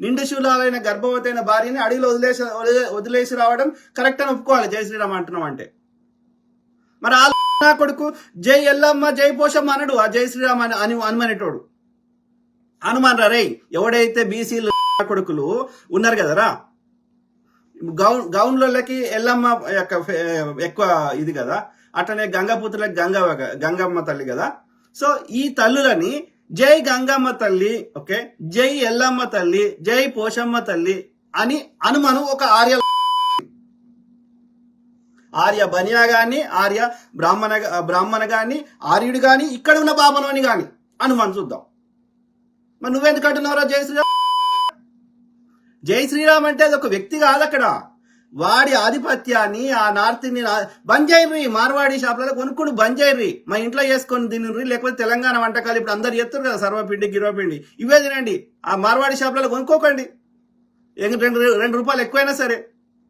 నిండు శూలాలైన గర్భవతి అయిన భార్యని అడవిలో వదిలేసి రావడం కరెక్ట్ అని ఒప్పుకోవాలి జై శ్రీరామ్ అంటున్నాం అంటే. మరి ఆ కొడుకు జై ఎల్లమ్మ జై పోషమ్మ అనడు ఆ జై శ్రీరామ్ అని అనుమనేటోడు. హనుమాన్ రే ఎవడైతే బీసీలు కొడుకులు ఉన్నారు కదరా, గౌన్లకి ఎల్లమ్మ ఎక్కువ ఇది కదా, అట్లనే గంగపుత్రులకి గంగమ్మ తల్లి కదా. సో ఈ తల్లులని జై గంగమ్మ తల్లి, ఓకే, జై ఎల్లమ్మ తల్లి, జై పోషమ్మ తల్లి అని ఒక ఆర్య బనియా గాని, ఆర్య బ్రాహ్మణ గాని, ఆర్యుడు గాని, ఇక్కడ ఉన్న బామనోని గాని హనుమాన్ చూద్దాం. మరి నువ్వెందుకు అంటున్నావురా జై శ్రీరామ్? జై శ్రీరామ్ అంటే అది ఒక వ్యక్తి కాదు, అక్కడ వాడి ఆధిపత్యాన్ని ఆ నార్త్ని బంద్ చేయర్రి. మార్వాడి షాపులలో కొనుక్కొని బంద్ చేయర్రి, మా ఇంట్లో చేసుకొని తినర్రి. లేకపోతే తెలంగాణ వంటకాలు ఇప్పుడు అందరు చేస్తారు కదా, సర్వపిండి గిరవపిండి, ఇవే తినండి. ఆ మార్వాడి షాపులలో కొనుక్కోకండి, 2 రూపాయలు ఎక్కువైనా సరే.